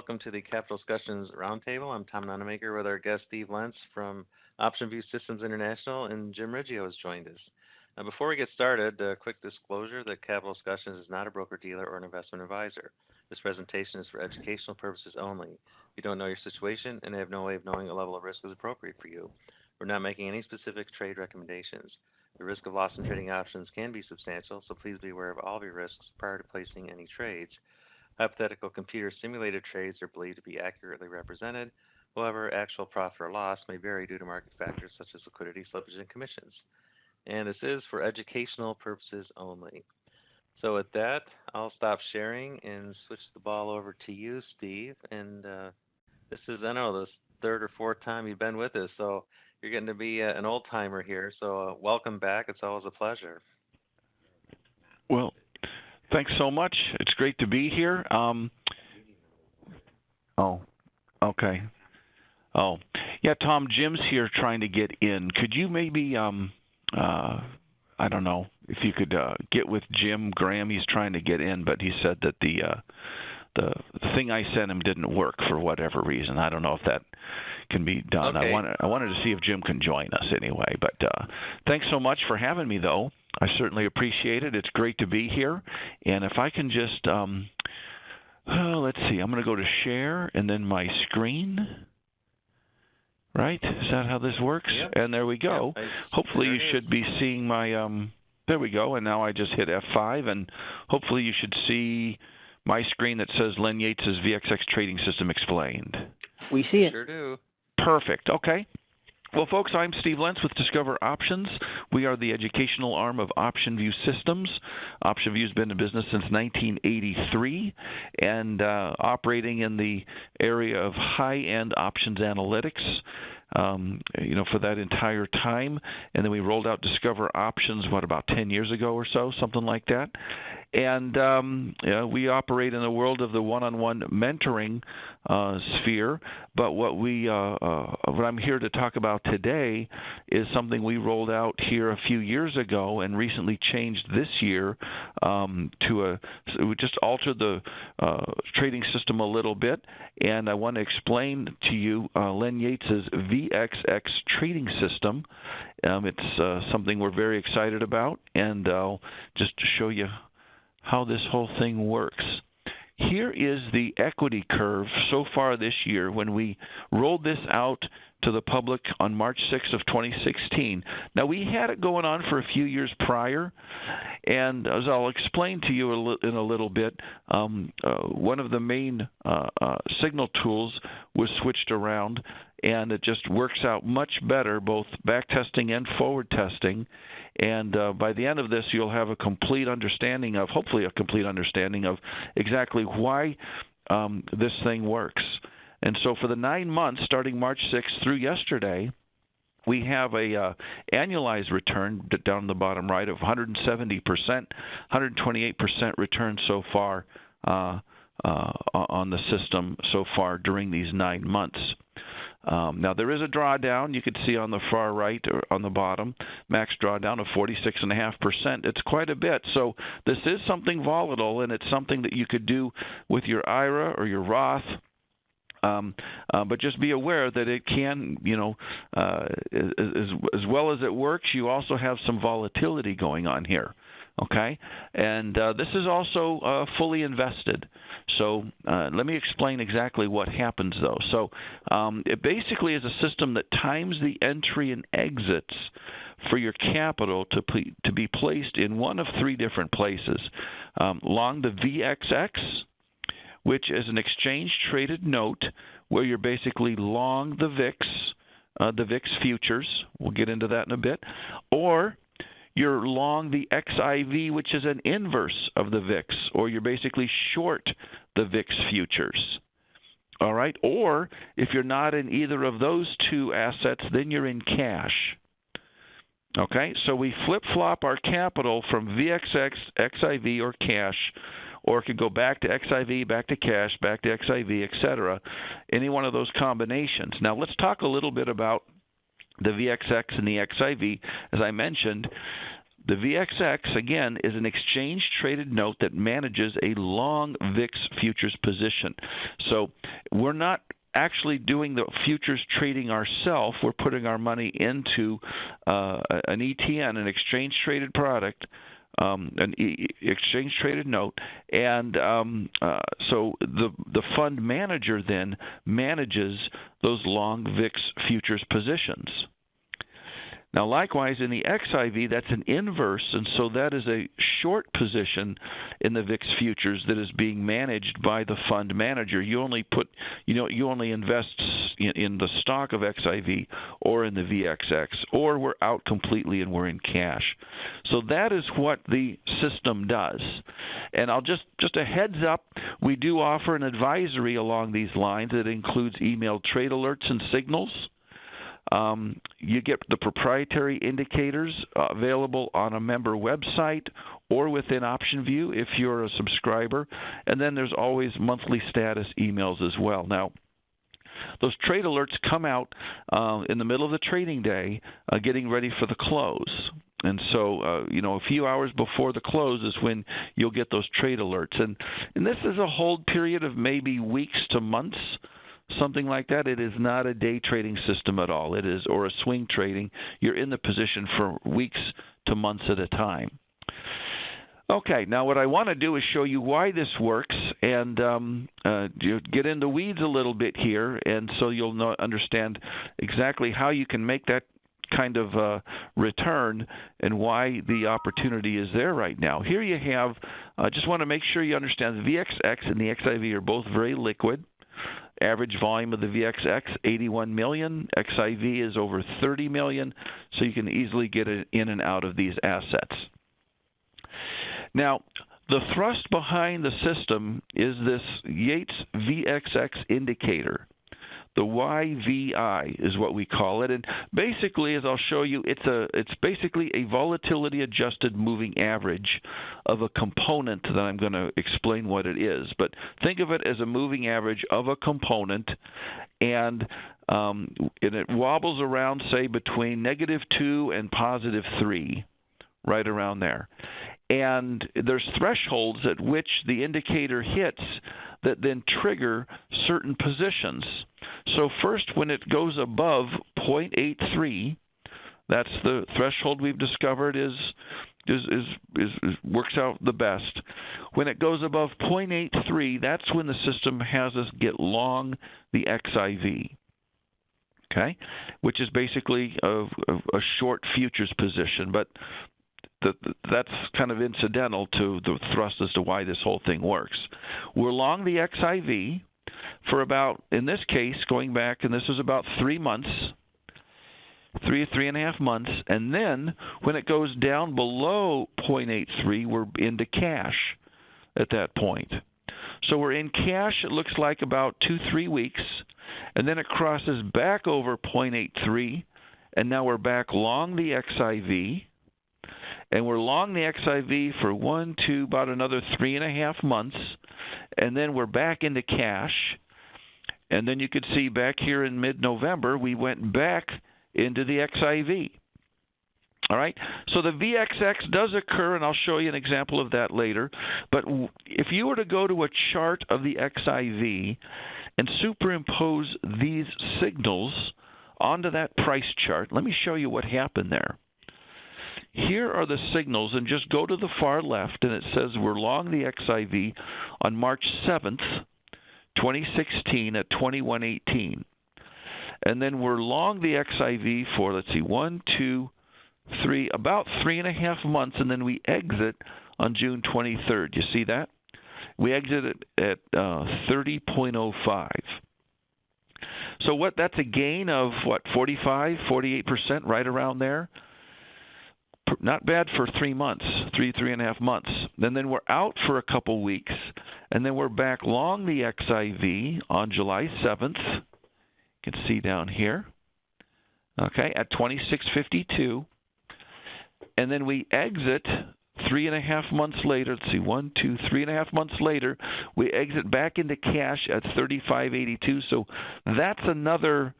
welcome to the Capital Discussions Roundtable. I'm Tom Nonamaker with our guest Steve Lentz from Option View Systems International, and Jim Riggio has joined us. Now, before we get started, a quick disclosure that Capital Discussions is not a broker-dealer or an investment advisor. This presentation is for educational purposes only. If you don't know your situation and have no way of knowing a level of risk is appropriate for you, we're not making any specific trade recommendations. The risk of loss in trading options can be substantial, so please be aware of all of your risks prior to placing any trades. Hypothetical computer-simulated trades are believed to be accurately represented. However, actual profit or loss may vary due to market factors such as liquidity, slippage, and commissions. And this is for educational purposes only. So with that, I'll stop sharing and switch the ball over to you, Steve. And this is, I know, the third or fourth time you've been with us, so you're getting to be an old-timer here. So welcome back. It's always a pleasure. Well, thanks so much. It's great to be here. Okay. Oh, yeah, Tom, Jim's here trying to get in. Could you maybe, I don't know, if you could get with Jim Graham. He's trying to get in, but he said that the thing I sent him didn't work for whatever reason. I don't know if that can be done. Okay. I wanted to see if Jim can join us anyway. But thanks so much for having me, though. I certainly appreciate it. It's great to be here. And if I can just, let's see, I'm going to go to share and then my screen. Right? Is that how this works? Yep. And there we go. Yep, hopefully you should be seeing my, there we go. And now I just hit F5, and hopefully you should see my screen that says Len Yates' VXX Trading System Explained. We see it. Sure do. Perfect. Okay. Well, folks, I'm Steve Lentz with Discover Options. We are the educational arm of Option View Systems. Option View has been in business since 1983 and operating in the area of high-end options analytics, for that entire time. And then we rolled out Discover Options, about 10 years ago or so, something like that. And we operate in the world of the one-on-one mentoring sphere. But what I'm here to talk about today is something we rolled out here a few years ago and recently changed this year we just altered the trading system a little bit. And I want to explain to you Len Yates' VXX trading system. It's something we're very excited about, and just to show you how this whole thing works. Here is the equity curve so far this year when we rolled this out to the public on March 6th of 2016. Now, we had it going on for a few years prior, and as I'll explain to you in a little bit, one of the main signal tools was switched around, and it just works out much better, both back testing and forward testing. And by the end of this, you'll have hopefully a complete understanding of exactly why this thing works. And so for the 9 months, starting March 6th through yesterday, we have a annualized return down the bottom right of 170%, 128% return so far on the system so far during these 9 months. Now, there is a drawdown. You can see on the far right or on the bottom, max drawdown of 46.5%. It's quite a bit. So this is something volatile, and it's something that you could do with your IRA or your Roth. But just be aware that it can, as well as it works, you also have some volatility going on here. Okay? And this is also fully invested. So let me explain exactly what happens, though. So it basically is a system that times the entry and exits for your capital to be placed in one of three different places. Long the VXX, which is an exchange-traded note where you're basically long the VIX futures. We'll get into that in a bit. Or you're long the XIV, which is an inverse of the VIX, or you're basically short the VIX futures. All right? Or if you're not in either of those two assets, then you're in cash. Okay? So we flip-flop our capital from VXX, XIV, or cash, or it could go back to XIV, back to cash, back to XIV, etc., any one of those combinations. Now, let's talk a little bit about the VXX and the XIV. As I mentioned, The VXX, again, is an exchange-traded note that manages a long VIX futures position. So we're not actually doing the futures trading ourselves. We're putting our money into an ETN, an exchange-traded product, an exchange-traded note, and so the fund manager then manages those long VIX futures positions. Now, likewise, in the XIV, that's an inverse, and so that is a short position in the VIX futures that is being managed by the fund manager. You only invest in the stock of XIV or in the VXX, or we're out completely and we're in cash. So that is what the system does. And I'll just a heads up, we do offer an advisory along these lines that includes email trade alerts and signals. You get the proprietary indicators available on a member website or within OptionView if you're a subscriber. And then there's always monthly status emails as well. Now, those trade alerts come out in the middle of the trading day, getting ready for the close. And so, a few hours before the close is when you'll get those trade alerts. And this is a hold period of maybe weeks to months. Something like that. It is not a day trading system at all. It is, or a swing trading. You're in the position for weeks to months at a time. Okay, now what I want to do is show you why this works and get in the weeds a little bit here, and so you'll understand exactly how you can make that kind of return and why the opportunity is there right now. Here you have, just want to make sure you understand the VXX and the XIV are both very liquid. Average volume of the VXX, 81 million. XIV is over 30 million, so you can easily get it in and out of these assets. Now, the thrust behind the system is this Yates VXX indicator. The YVI is what we call it, and basically, as I'll show you, it's basically a volatility-adjusted moving average of a component that I'm going to explain what it is. But think of it as a moving average of a component, and it wobbles around, say, between -2 and +3, right around there. And there's thresholds at which the indicator hits that then trigger certain positions. So first, when it goes above 0.83, that's the threshold we've discovered works out the best. When it goes above 0.83, that's when the system has us get long the XIV, okay, which is basically a short futures position, but that's kind of incidental to the thrust as to why this whole thing works. We're long the XIV for about, in this case, going back, and this is about 3 months, 3.5 months, and then when it goes down below 0.83, we're into cash at that point. So we're in cash, it looks like about 2-3 weeks, and then it crosses back over 0.83, and now we're back long the XIV. And we're long the XIV for about another 3.5 months, and then we're back into cash. And then you could see back here in mid-November, we went back into the XIV. All right? So the VXX does occur, and I'll show you an example of that later. But if you were to go to a chart of the XIV and superimpose these signals onto that price chart, let me show you what happened there. Here are the signals, and just go to the far left, and it says we're long the XIV on March 7th, 2016 at 21.18. And then we're long the XIV for, let's see, 1, 2, 3, about 3.5 months, and then we exit on June 23rd. You see that? We exit at 30.05. So that's a gain of, 45, 48%, right around there? Not bad for 3 months, 3.5 months. And then we're out for a couple weeks, and then we're back long the XIV on July 7th. You can see down here, okay, at 26.52. And then we exit 3.5 months later. Let's see, 3.5 months later, we exit back into cash at 35.82. So that's another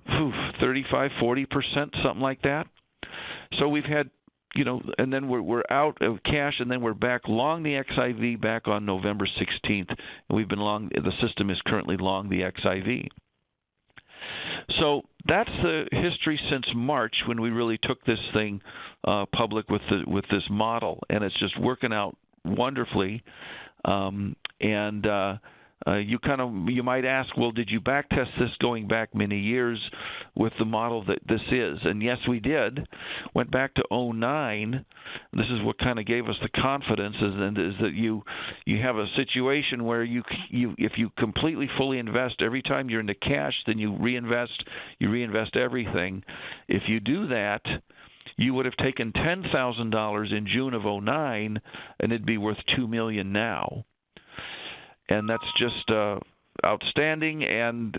35, 40%, something like that. So we've had and then we're out of cash, and then we're back long the XIV back on November 16th, and we've been long. The system is currently long the XIV. So that's the history since March when we really took this thing public with this model, and it's just working out wonderfully. You might ask, well, did you backtest this going back many years with the model that this is? And yes, we did. Went back to 2009. This is what kind of gave us the confidence is that you have a situation where you if you completely fully invest every time you're into cash, then you reinvest everything. If you do that, you would have taken $10,000 in June of 2009, and it'd be worth $2 million now. And that's just outstanding, and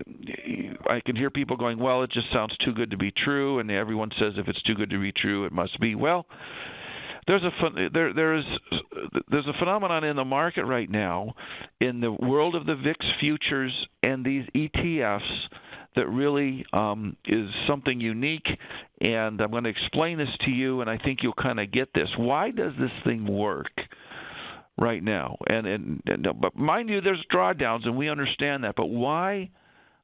I can hear people going, well, it just sounds too good to be true, and everyone says if it's too good to be true, it must be. Well, there's a phenomenon in the market right now in the world of the VIX futures and these ETFs that really is something unique, and I'm going to explain this to you, and I think you'll kind of get this. Why does this thing work right now? But mind you, there's drawdowns, and we understand that. But why?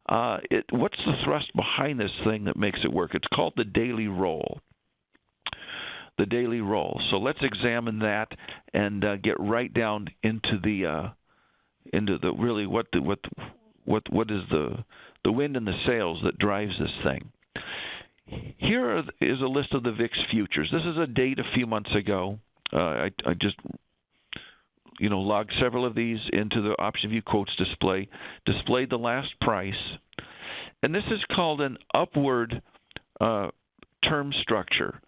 What's the thrust behind this thing that makes it work? It's called the daily roll. The daily roll. So let's examine that and get right down into the really what is the wind in the sails that drives this thing. Here is a list of the VIX futures. This is a date a few months ago. I just logged several of these into the option view quotes display, displayed the last price, and this is called an upward term structure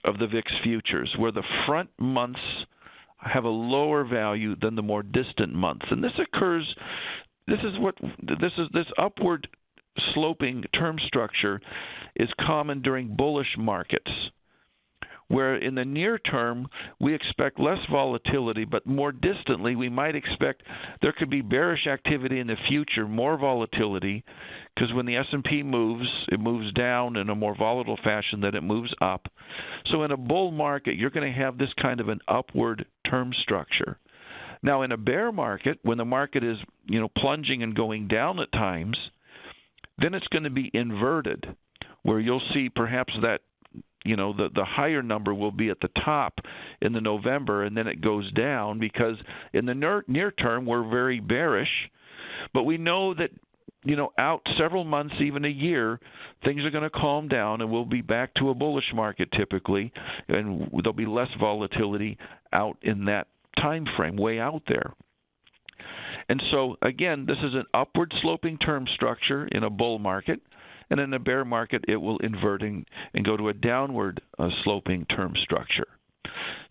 of the VIX futures, where the front months have a lower value than the more distant months, and this occurs. This upward sloping term structure is common during bullish markets, where in the near term we expect less volatility, but more distantly we might expect there could be bearish activity in the future, more volatility, because when the S&P moves, it moves down in a more volatile fashion than it moves up. So in a bull market, you're going to have this kind of an upward term structure. Now, in a bear market, when the market is plunging and going down at times, then it's going to be inverted, where you'll see perhaps that the higher number will be at the top in the November, and then it goes down because in the near term we're very bearish, but we know that out several months, even a year, things are going to calm down, and we'll be back to a bullish market typically, and there'll be less volatility out in that time frame, way out there. And so, again, this is an upward sloping term structure in a bull market, and in a bear market it will invert and go to a downward sloping term structure.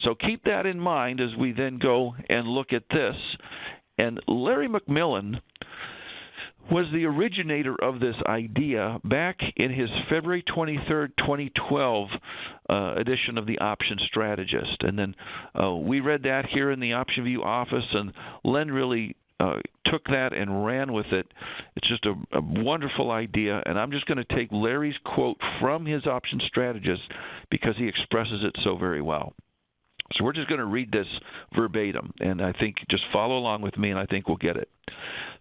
So keep that in mind as we then go and look at this. And Larry McMillan was the originator of this idea back in his February 23rd, 2012 edition of the Option Strategist. And then we read that here in the Option View office, and Len really took that and ran with it. It's just a wonderful idea, and I'm just going to take Larry's quote from his Option Strategist because he expresses it so very well. So we're just going to read this verbatim, and I think just follow along with me, and I think we'll get it.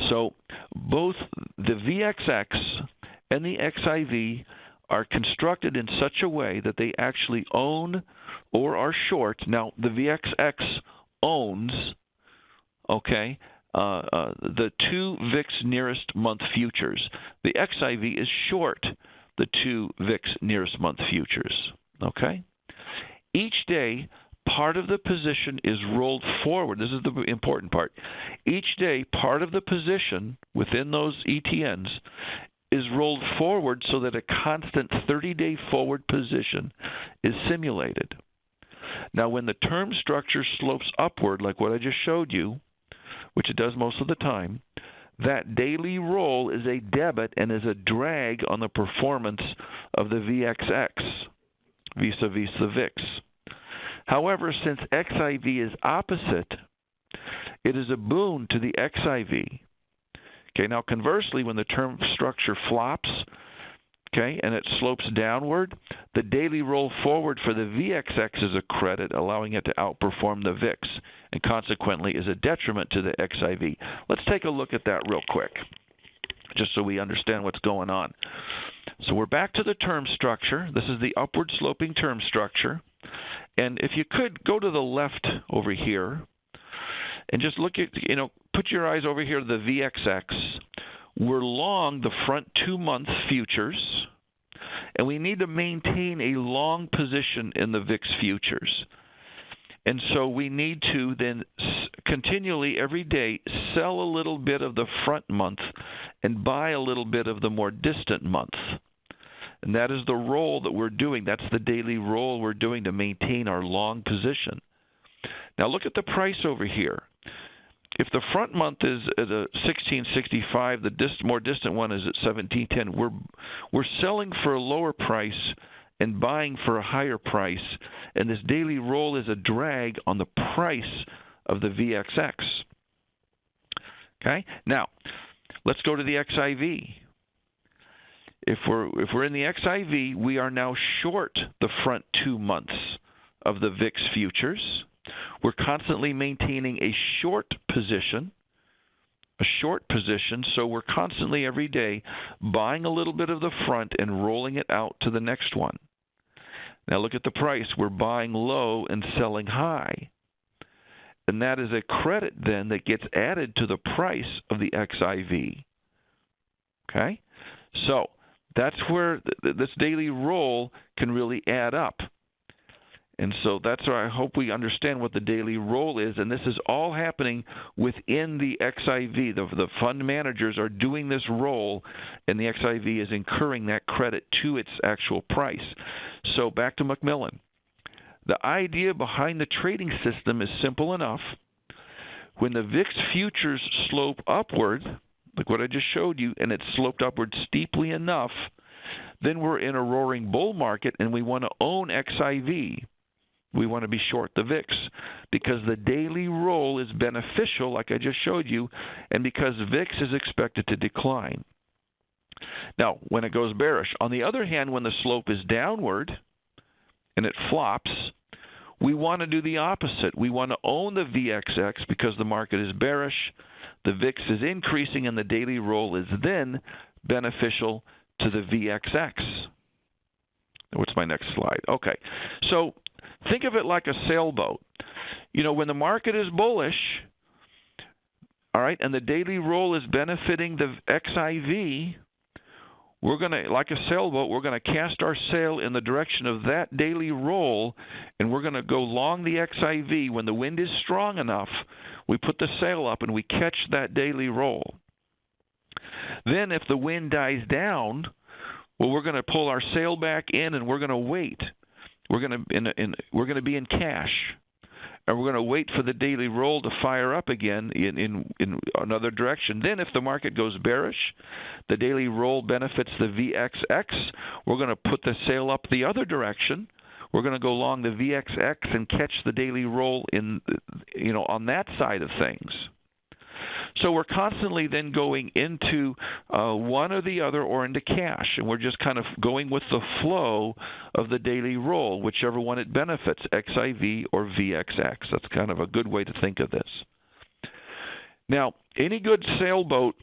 So both the VXX and the XIV are constructed in such a way that they actually own or are short. Now, the VXX owns, the two VIX nearest month futures. The XIV is short the two VIX nearest month futures. Each day, part of the position is rolled forward. This is the important part. Each day, part of the position within those ETNs is rolled forward so that a constant 30-day forward position is simulated. Now, when the term structure slopes upward, like what I just showed you, which it does most of the time, that daily roll is a debit and is a drag on the performance of the VXX vis-a-vis the VIX. However, since XIV is opposite, it is a boon to the XIV. Now conversely, when the term structure flops, okay, and it slopes downward, the daily roll forward for the VXX is a credit, allowing it to outperform the VIX, and consequently is a detriment to the XIV. Let's take a look at that real quick, just so we understand what's going on. So we're back to the term structure. This is the upward sloping term structure. And if you could, go to the left over here and just look at, put your eyes over here to the VXX. We're long the front 2-month futures, and we need to maintain a long position in the VIX futures. And so we need to then continually, every day, sell a little bit of the front month and buy a little bit of the more distant month. And that is the roll that we're doing. That's the daily roll we're doing to maintain our long position. Now look at the price over here. If the front month is at a 1665, the more distant one is at 1710. We're selling for a lower price and buying for a higher price, and this daily roll is a drag on the price of the VXX. Okay? Now, let's go to the XIV. If we're in the XIV, we are now short the front 2 months of the VIX futures. We're constantly maintaining a short position, so we're constantly every day buying a little bit of the front and rolling it out to the next one. Now look at the price. We're buying low and selling high. And that is a credit then that gets added to the price of the XIV. Okay? So that's where this daily roll can really add up. And so that's where I hope we understand what the daily roll is. And this is all happening within the XIV. The fund managers are doing this roll, and the XIV is incurring that credit to its actual price. So back to Macmillan. The idea behind the trading system is simple enough. When the VIX futures slope upward, like what I just showed you, and it's sloped upward steeply enough, then we're in a roaring bull market, and we want to own XIV. We want to be short the VIX because the daily roll is beneficial, like I just showed you, and because VIX is expected to decline. Now, when it goes bearish, on the other hand, when the slope is downward and it flops, we want to do the opposite. We want to own the VXX because the market is bearish, the VIX is increasing, and the daily roll is then beneficial to the VXX. What's my next slide? Okay, so think of it like a sailboat. When the market is bullish, all right, and the daily roll is benefiting the XIV, we're going to, like a sailboat, we're going to cast our sail in the direction of that daily roll, and we're going to go long the XIV. When the wind is strong enough, we put the sail up and we catch that daily roll. Then if the wind dies down, well, we're going to pull our sail back in and we're going to wait. We're going to be in cash, and we're going to wait for the daily roll to fire up again in another direction. Then if the market goes bearish, the daily roll benefits the VXX. We're going to put the sail up the other direction. We're going to go along the VXX and catch the daily roll on that side of things. So we're constantly then going into one or the other or into cash, and we're just kind of going with the flow of the daily roll, whichever one it benefits, XIV or VXX. That's kind of a good way to think of this. Now, any good sailboat,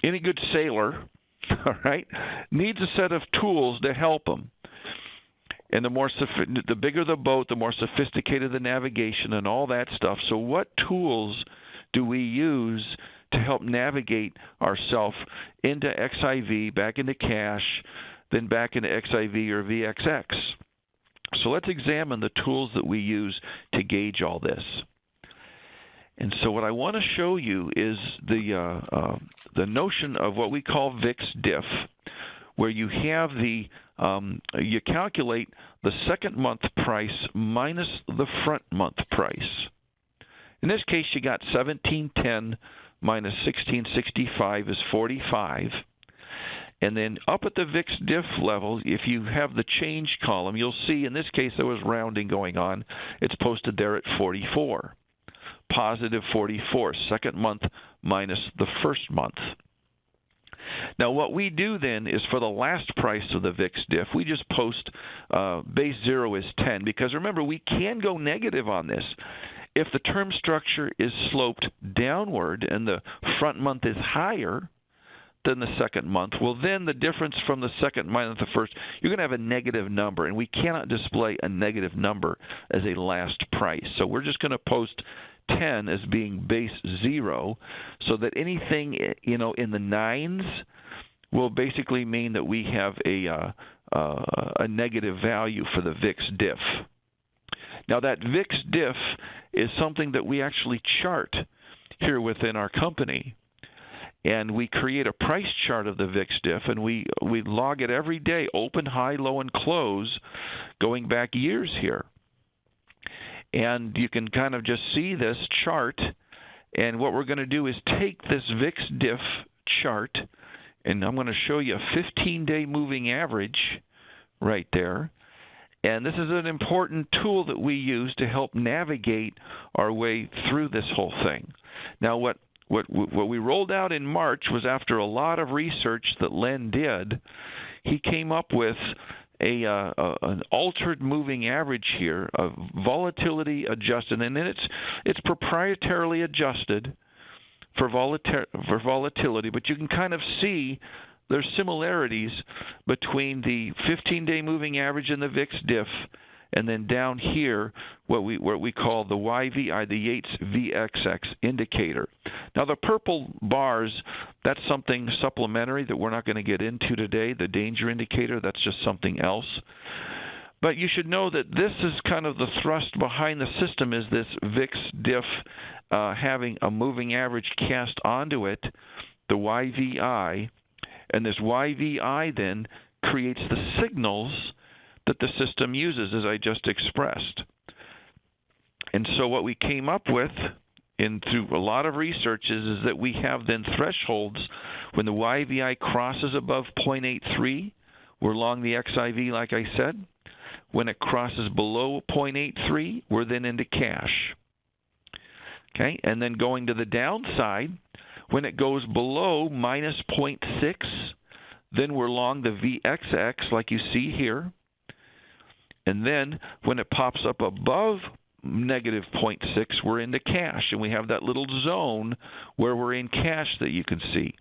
any good sailor, all right, needs a set of tools to help them. And the bigger the boat, the more sophisticated the navigation and all that stuff. So what tools do we use to help navigate ourselves into XIV, back into cash, then back into XIV or VXX? So let's examine the tools that we use to gauge all this. And so what I want to show you is the notion of what we call VIX diff, where you have you calculate the second month price minus the front month price. In this case, you got 1710 minus 1665 is 45. And then up at the VIX diff level, if you have the change column, you'll see in this case there was rounding going on. It's posted there at 44. Positive 44, second month minus the first month. Now, what we do then is for the last price of the VIX diff, we just post base 0 is 10, because remember, we can go negative on this. If the term structure is sloped downward and the front month is higher than the second month, well, then the difference from the second minus the first, you're going to have a negative number, and we cannot display a negative number as a last price. So we're just going to post 10 as being base 0, so that anything in the 9s will basically mean that we have a negative value for the VIX diff. Now, that VIX diff is something that we actually chart here within our company. And we create a price chart of the VIX diff, and we log it every day, open, high, low, and close, going back years here. And you can kind of just see this chart. And what we're going to do is take this VIX diff chart, and I'm going to show you a 15-day moving average right there. And this is an important tool that we use to help navigate our way through this whole thing. Now, what we rolled out in March was, after a lot of research that Len did, he came up with an altered moving average here, of volatility adjusted, and then it's proprietarily adjusted for volatility, but you can kind of see there's similarities between the 15-day moving average and the VIX diff, and then down here what we call the YVI, the Yates VXX indicator. Now, the purple bars, that's something supplementary that we're not going to get into today. The danger indicator, that's just something else. But you should know that this is kind of the thrust behind the system, is this VIX diff having a moving average cast onto it, the YVI, and this YVI then creates the signals that the system uses, as I just expressed. And so what we came up with through a lot of research is that we have then thresholds. When the YVI crosses above 0.83, we're long the XIV, like I said. When it crosses below 0.83, we're then into cash. Okay, and then going to the downside, when it goes below minus 0.6, then we're long the VXX, like you see here. And then when it pops up above negative 0.6, we're into cash, and we have that little zone where we're in cash that you can see.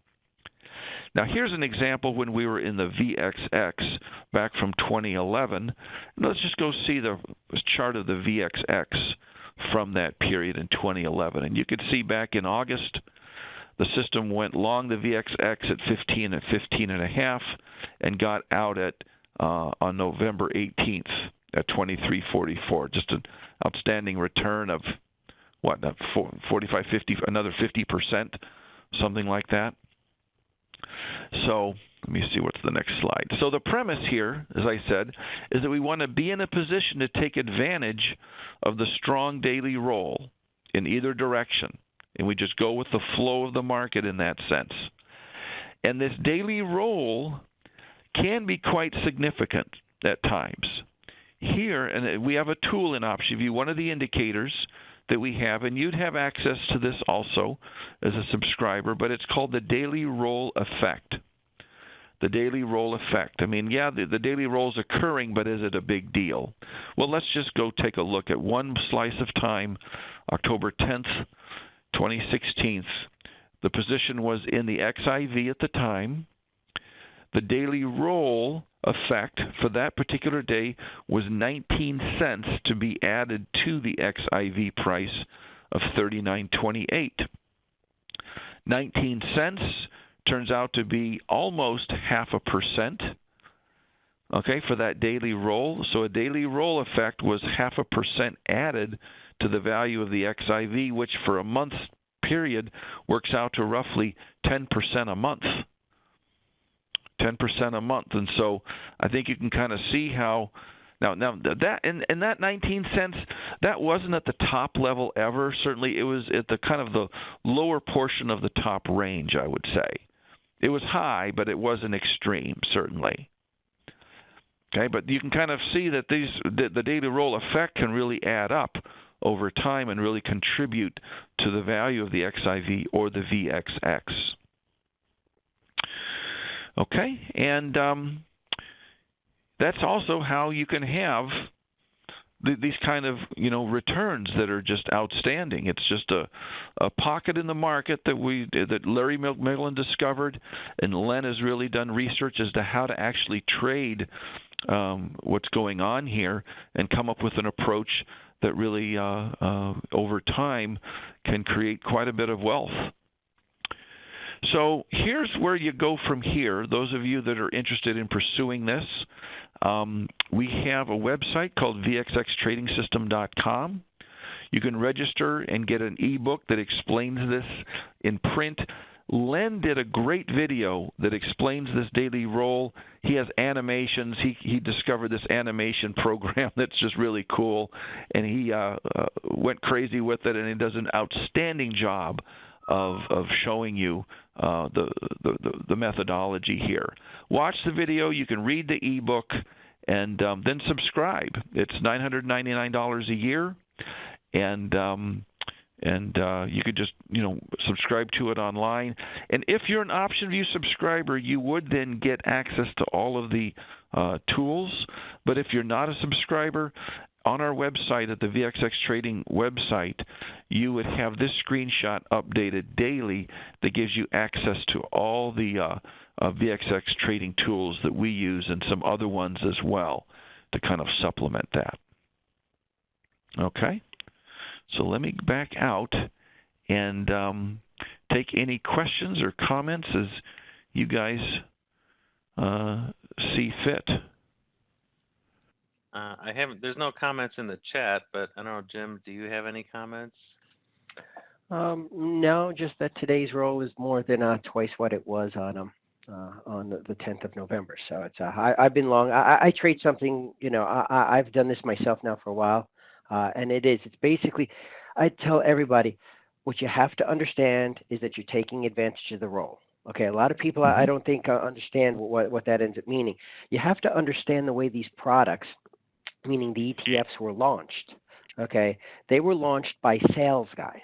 Now, here's an example when we were in the VXX back from 2011. Let's just go see the chart of the VXX from that period in 2011. And you could see back in August, the system went long the VXX at 15 and 15.5 and got out at on November 18th at 23.44. Just an outstanding return of, 45, 50, another 50%, something like that. So let me see what's the next slide. So the premise here, as I said, is that we want to be in a position to take advantage of the strong daily roll in either direction. And we just go with the flow of the market in that sense. And this daily roll can be quite significant at times. Here, and we have a tool in OptionView, one of the indicators that we have, and you'd have access to this also as a subscriber, but it's called the daily roll effect. The daily roll effect. I mean, yeah, the daily roll is occurring, but is it a big deal? Well, let's just go take a look at one slice of time, October 10th, 2016. The position was in the XIV at the time. The daily roll effect for that particular day was 19 cents to be added to the XIV price of $39.28. 19 cents turns out to be almost 0.5%, okay, for that daily roll. So a daily roll effect was 0.5% added to the value of the XIV, which for a month period works out to roughly 10% a month. 10% a month. And so I think you can kind of see how now that and that 19 cents, that wasn't at the top level ever. Certainly it was at the kind of the lower portion of the top range, I would say. It was high, but it wasn't extreme, certainly. Okay, but you can kind of see that the daily roll effect can really add up over time and really contribute to the value of the XIV or the VXX. Okay, and that's also how you can have these kind of returns that are just outstanding. It's just a pocket in the market that Larry Millen discovered, and Len has really done research as to how to actually trade what's going on here and come up with an approach that really over time can create quite a bit of wealth. So here's where you go from here. Those of you that are interested in pursuing this, we have a website called vxxtrading.com. You can register and get an ebook that explains this in print. Len did a great video that explains this daily roll. He has animations. He discovered this animation program that's just really cool, and he went crazy with it, and he does an outstanding job of showing you the methodology here. Watch the video. You can read the ebook, and then subscribe. It's $999 a year, and you could just subscribe to it online. And if you're an OptionView subscriber, you would then get access to all of the tools. But if you're not a subscriber, on our website, at the VXX Trading website, you would have this screenshot updated daily that gives you access to all the VXX Trading tools that we use and some other ones as well to kind of supplement that. Okay? So let me back out and take any questions or comments as you guys see fit. I haven't. There's no comments in the chat, but I don't know, Jim. Do you have any comments? No, just that today's roll is more than twice what it was on the 10th of November. So it's I've been long. I trade something. I've done this myself now for a while, and it's basically. I tell everybody what you have to understand is that you're taking advantage of the roll. Okay, a lot of people I don't think understand what that ends up meaning. You have to understand the way these products, meaning the ETFs, were launched. Okay, they were launched by sales guys.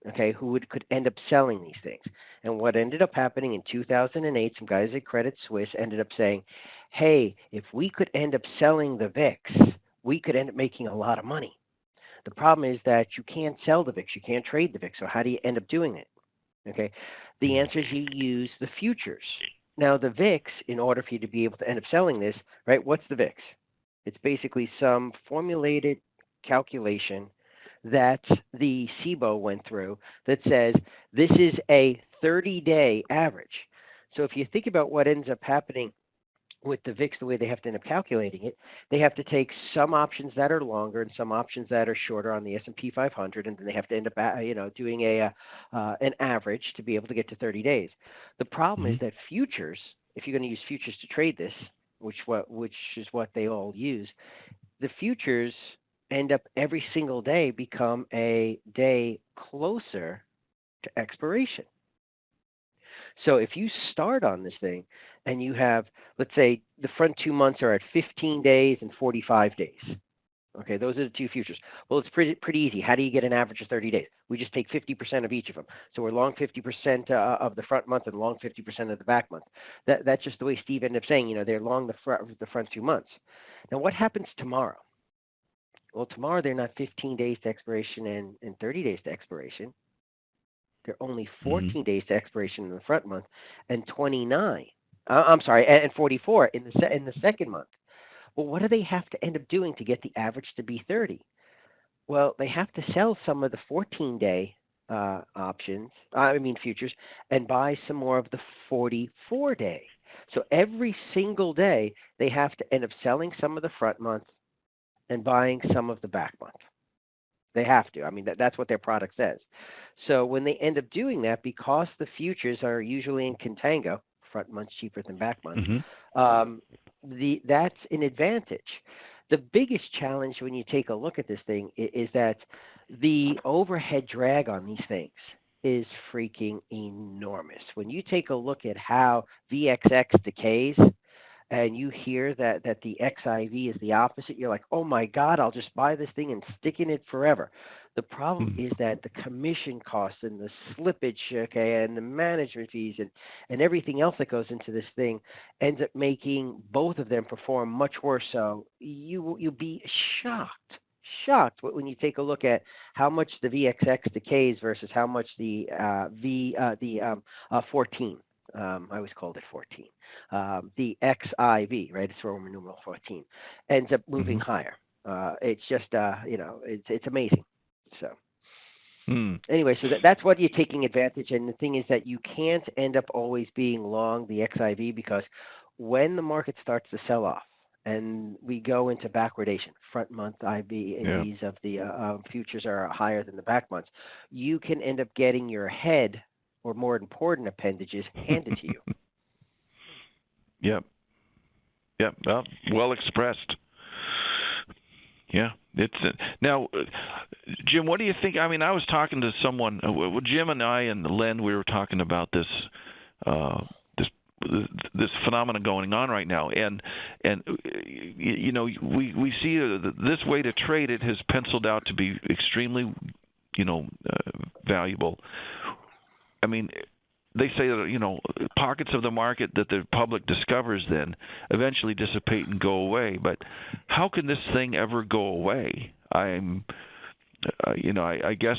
Okay, who could end up selling these things. And what ended up happening in 2008, some guys at Credit Suisse ended up saying, "Hey, if we could end up selling the VIX, we could end up making a lot of money." The problem is that you can't sell the VIX, you can't trade the VIX. So how do you end up doing it? Okay, the answer is you use the futures. Now the VIX, in order for you to be able to end up selling this, right? What's the VIX? It's basically some formulated calculation that the SIBO went through that says this is a 30-day average. So if you think about what ends up happening with the VIX, the way they have to end up calculating it, they have to take some options that are longer and some options that are shorter on the S&P 500, and then they have to end up, doing an average to be able to get to 30 days. The problem is that futures, if you're going to use futures to trade this, which is what they all use, the futures end up every single day become a day closer to expiration. So if you start on this thing and you have, let's say, the front 2 months are at 15 days and 45 days. Okay, those are the two futures. Well, it's pretty easy. How do you get an average of 30 days? We just take 50% of each of them. So we're long 50% of the front month and long 50% of the back month. That's just the way Steve ended up saying, they're long the front 2 months. Now, what happens tomorrow? Well, tomorrow they're not 15 days to expiration and 30 days to expiration. They're only 14 days to expiration in the front month and 44 in the second month. Well, what do they have to end up doing to get the average to be 30? Well, they have to sell some of the 14-day futures, and buy some more of the 44-day. So every single day, they have to end up selling some of the front month and buying some of the back month. They have to. That's what their product says. So when they end up doing that, because the futures are usually in contango, front month's cheaper than back month, that's an advantage. The biggest challenge when you take a look at this thing is that the overhead drag on these things is freaking enormous. When you take a look at how VXX decays, and you hear that the XIV is the opposite, you're like, oh my God, I'll just buy this thing and stick in it forever. The problem Hmm. is that the commission costs and the slippage, okay, and the management fees and everything else that goes into this thing ends up making both of them perform much worse. So you'll be shocked when you take a look at how much the VXX decays versus how much the 14. I always called it 14. The XIV, right? It's Roman numeral 14, ends up moving Hmm. higher. It's just, it's amazing. So Hmm. anyway, so that's what you're taking advantage. And the thing is that you can't end up always being long the XIV because when the market starts to sell off and we go into backwardation, front month Yeah. IVs of the futures are higher than the back months, you can end up getting your head or more important appendages handed to you. Yep. Yep. Well expressed. Yeah, it's now, Jim. What do you think? I mean, I was talking to someone. Jim and I and Len, we were talking about uh, this this phenomenon going on right now, and we see this way to trade it has penciled out to be extremely valuable. I mean, they say that pockets of the market that the public discovers then eventually dissipate and go away. But how can this thing ever go away? I guess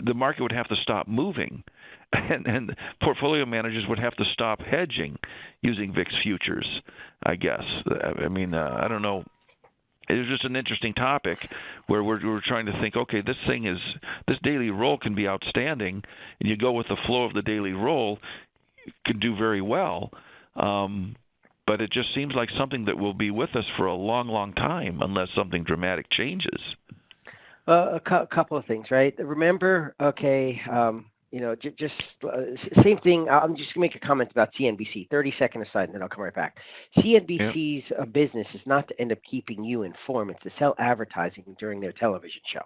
the market would have to stop moving, and portfolio managers would have to stop hedging using VIX futures. I guess. I mean, I don't know. It was just an interesting topic where we're trying to think, okay, this daily roll can be outstanding, and you go with the flow of the daily roll, it can do very well. But it just seems like something that will be with us for a long, long time unless something dramatic changes. Couple of things, right? Remember, okay, just same thing. I'm just going to make a comment about CNBC. 30-second aside, and then I'll come right back. Yeah. CNBC's business is not to end up keeping you informed. It's to sell advertising during their television show.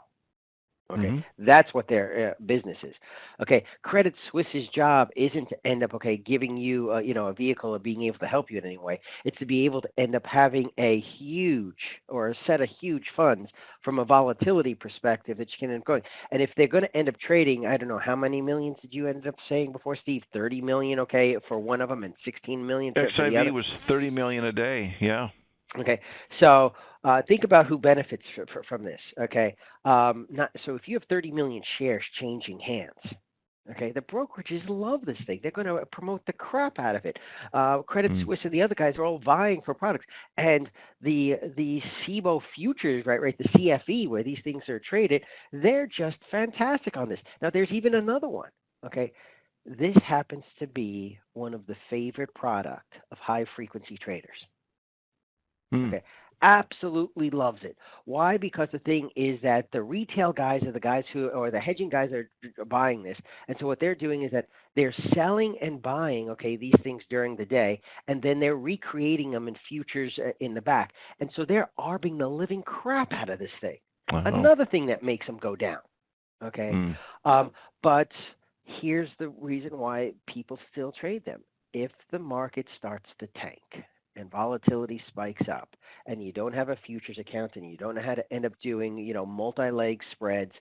Okay, Mm-hmm. that's what their business is. Okay, Credit Suisse's job isn't to end up giving you a vehicle or being able to help you in any way. It's to be able to end up having a huge or a set of huge funds from a volatility perspective that you can end up going. And if they're going to end up trading, I don't know how many millions did you end up saying before, Steve? 30 million, okay, for one of them, and 16 million for the XIV other. was 30 million a day. Yeah. Okay, so think about who benefits from this. Okay, so if you have 30 million shares changing hands, okay, the brokerages love this thing. They're going to promote the crap out of it. Credit Mm. Suisse and the other guys are all vying for products, and the SIBO futures, right, the CFE where these things are traded, they're just fantastic on this. Now, there's even another one. Okay. This happens to be one of the favorite product of high frequency traders. Mm. Okay. Absolutely loves it. Why? Because the thing is that the retail guys are the guys or the hedging guys are buying this. And so what they're doing is that they're selling and buying, okay, these things during the day, and then they're recreating them in futures in the back. And so they're arbing the living crap out of this thing. Wow. Another thing that makes them go down, okay? Mm. But here's the reason why people still trade them. If the market starts to tank, and volatility spikes up, and you don't have a futures account, and you don't know how to end up doing, multi-leg spreads,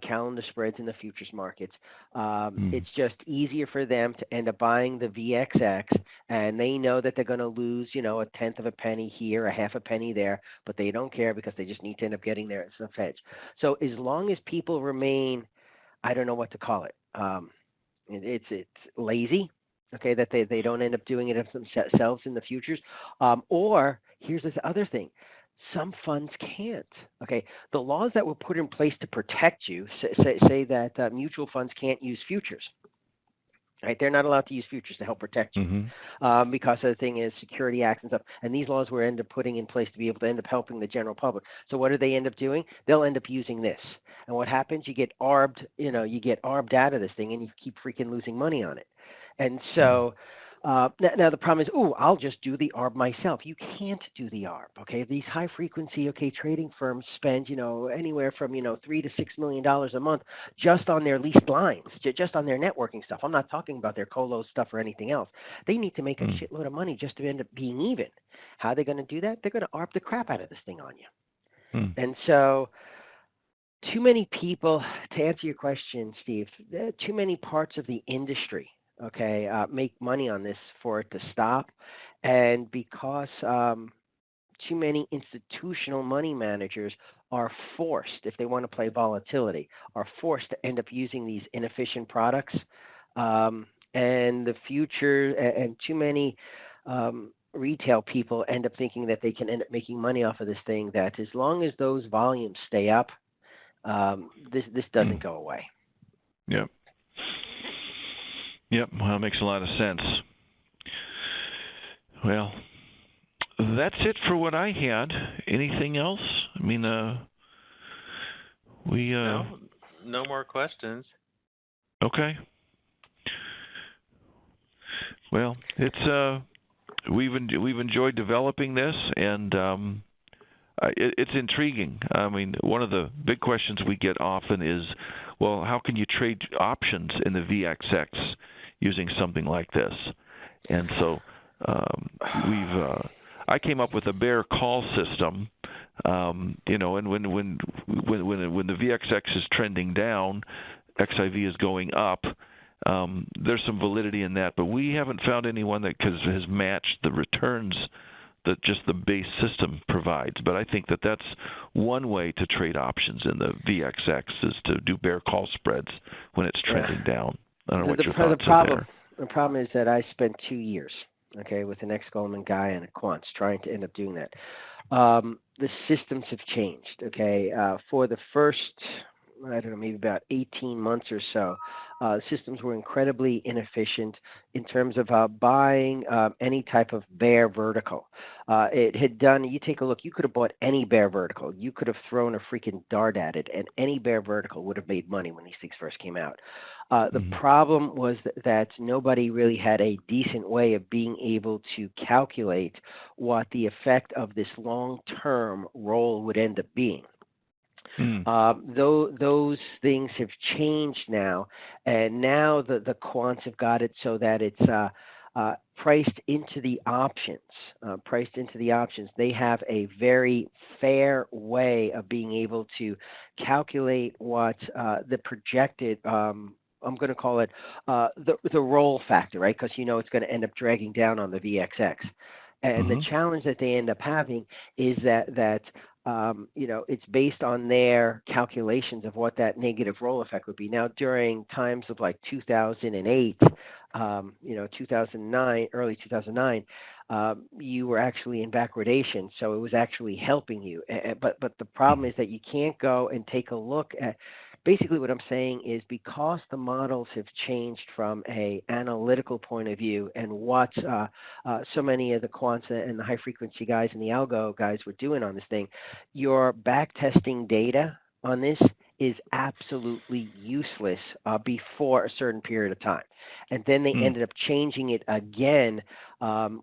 calendar spreads in the futures markets, it's just easier for them to end up buying the VXX, and they know that they're going to lose, a tenth of a penny here, a half a penny there, but they don't care because they just need to end up getting their stuff hedged. So as long as people remain, I don't know what to call it, it's lazy. Okay, that they don't end up doing it themselves in the futures, or here's this other thing: some funds can't. Okay, the laws that were put in place to protect you say that mutual funds can't use futures. Right, they're not allowed to use futures to help protect you because the thing is Security Acts and stuff. And these laws were end up putting in place to be able to end up helping the general public. So what do they end up doing? They'll end up using this. And what happens? You get arbed. You get arbed out of this thing, and you keep freaking losing money on it. And so now the problem is, I'll just do the ARB myself. You can't do the ARB. Okay, these high frequency trading firms spend anywhere from $3 to $6 million a month just on their leased lines, just on their networking stuff. I'm not talking about their colo stuff or anything else. They need to make a shitload of money just to end up being even. How are they going to do that? They're going to ARB the crap out of this thing on you. And so too many people, to answer your question, Steve, too many parts of the industry, okay, make money on this for it to stop. And because too many institutional money managers are forced, if they want to play volatility, are forced to end up using these inefficient products. And the future, and too many retail people end up thinking that they can end up making money off of this thing. That as long as those volumes stay up, this doesn't go away. Yep. Yep. Well, that makes a lot of sense. Well, that's it for what I had. Anything else? I mean, we no more questions. Okay. Well, it's we've enjoyed developing this, and it's intriguing. I mean, one of the big questions we get often is, well, how can you trade options in the VXX using something like this? And so I came up with a bear call system. And when the VXX is trending down, XIV is going up. There's some validity in that, but we haven't found anyone that has matched the returns that just the base system provides. But I think that that's one way to trade options in the VXX is to do bear call spreads when it's trending down. I don't know what your thoughts are there. The problem is that I spent 2 years, okay, with an ex-Goldman guy and a quants trying to end up doing that. The systems have changed, okay. For the first, I don't know, maybe about 18 months or so, systems were incredibly inefficient in terms of buying any type of bear vertical. It had done, you take a look, you could have bought any bear vertical. You could have thrown a freaking dart at it, and any bear vertical would have made money when these things first came out. The problem was that nobody really had a decent way of being able to calculate what the effect of this long-term roll would end up being. Those things have changed now, and now the quants have got it so that it's priced into the options. They have a very fair way of being able to calculate what the projected. I'm going to call it the roll factor, right? Because it's going to end up dragging down on the VXX. And the challenge that they end up having is that it's based on their calculations of what that negative roll effect would be. Now, during times of like 2008, 2009, early 2009, you were actually in backwardation, so it was actually helping you. But the problem is that you can't go and take a look at. Basically, what I'm saying is because the models have changed from a analytical point of view, and what so many of the quants and the high frequency guys and the algo guys were doing on this thing, your back testing data on this is absolutely useless before a certain period of time. And then they ended up changing it again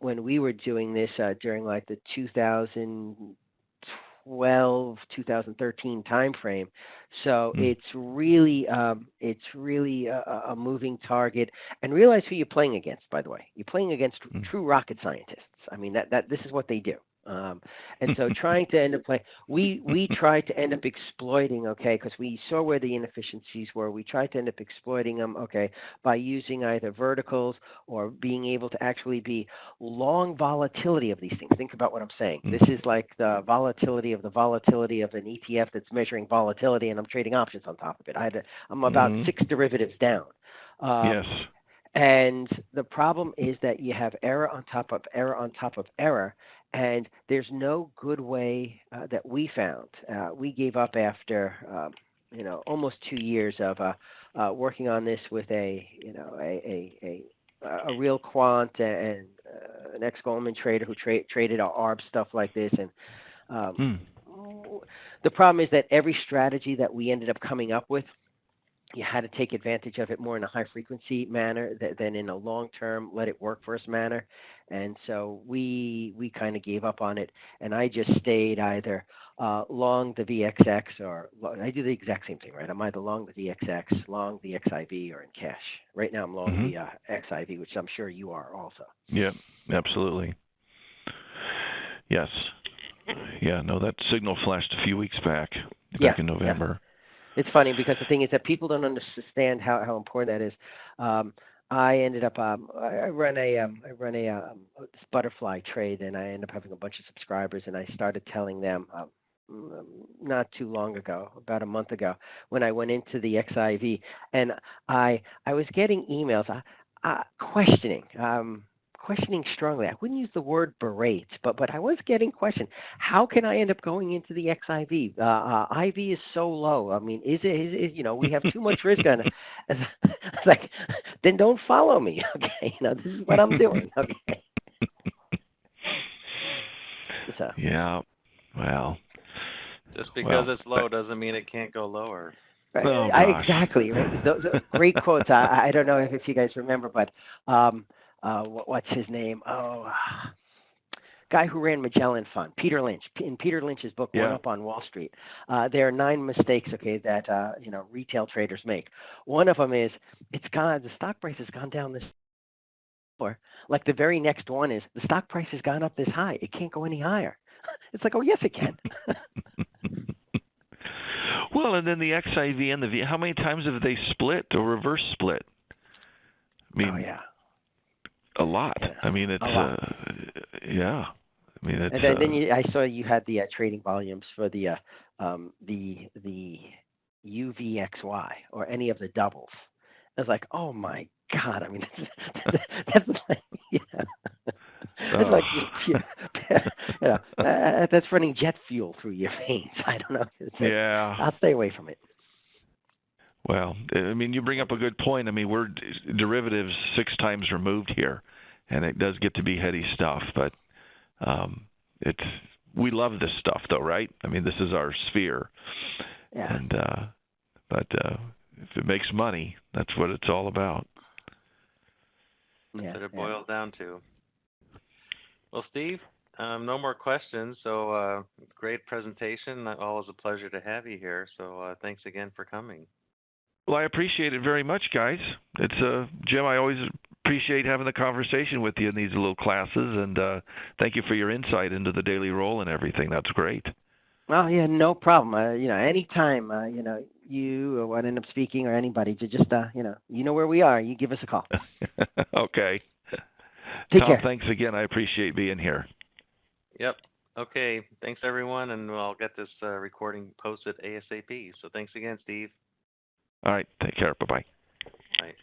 when we were doing this during like the 2013 time frame. So it's really a moving target. And realize who you're playing against, by the way. You're playing against true rocket scientists. I mean, that this is what they do. And so trying to end up playing, we tried to end up exploiting, okay, because we saw where the inefficiencies were. We tried to end up exploiting them, okay, by using either verticals or being able to actually be long volatility of these things. Think about what I'm saying. This is like the volatility of an ETF that's measuring volatility, and I'm trading options on top of it. I'm about 6 derivatives down. Yes. And the problem is that you have error on top of error on top of error, and there's no good way that we found. We gave up after almost 2 years of working on this with a real quant and an ex-Goldman trader who traded our ARB stuff like this. And the problem is that every strategy that we ended up coming up with, you had to take advantage of it more in a high-frequency manner than in a long-term, let-it-work-for-us manner. And so we kind of gave up on it, and I just stayed either long the VXX or I do the exact same thing, right? I'm either long the VXX, long the XIV, or in cash. Right now I'm long the XIV, which I'm sure you are also. Yeah, absolutely. Yes. Yeah, no, that signal flashed a few weeks back in November. It's funny because the thing is that people don't understand how important that is. I ended up this butterfly trade, and I ended up having a bunch of subscribers, and I started telling them not too long ago, about a month ago, when I went into the XIV, and I was getting emails questioning. Questioning strongly. I wouldn't use the word berate, but I was getting questioned. How can I end up going into the XIV? IV is so low. I mean, is it we have too much risk on it. It's like, then don't follow me. Okay, this is what I'm doing. Okay. So. Yeah. Well. Just because it's low doesn't mean it can't go lower. Right. Oh, exactly. Right. Those are great quotes. I don't know if you guys remember, but what's his name? Guy who ran Magellan Fund, Peter Lynch. In Peter Lynch's book, One Up on Wall Street, there are 9 mistakes, that retail traders make. One of them is the stock price has gone down this. Or like the very next one is the stock price has gone up this high. It can't go any higher. It's like, oh yes, it can. Well, and then the XIV and the V. How many times have they split or reverse split? I mean, a lot. Yeah. I mean, it's yeah. I mean, it's. And then I saw you had the trading volumes for the UVXY or any of the doubles. I was like, oh my God! I mean, that's like, it's like, that's running jet fuel through your veins. I don't know. I'll stay away from it. Well, I mean, you bring up a good point. I mean, we're derivatives 6 times removed here, and it does get to be heady stuff. But we love this stuff, though, right? I mean, this is our sphere. Yeah. And but if it makes money, that's what it's all about. That's what it boils down to. Well, Steve, no more questions. So great presentation. Always a pleasure to have you here. So thanks again for coming. Well, I appreciate it very much, guys. It's Jim, I always appreciate having the conversation with you in these little classes, and thank you for your insight into the daily role and everything. That's great. Well, yeah, no problem. Anytime, you want to end up speaking or anybody, just, you know where we are. You give us a call. Okay. Take Tom, care. thanks again. I appreciate being here. Yep. Okay. Thanks, everyone, and I'll get this recording posted ASAP. So thanks again, Steve. All right. Take care. Bye-bye. Bye.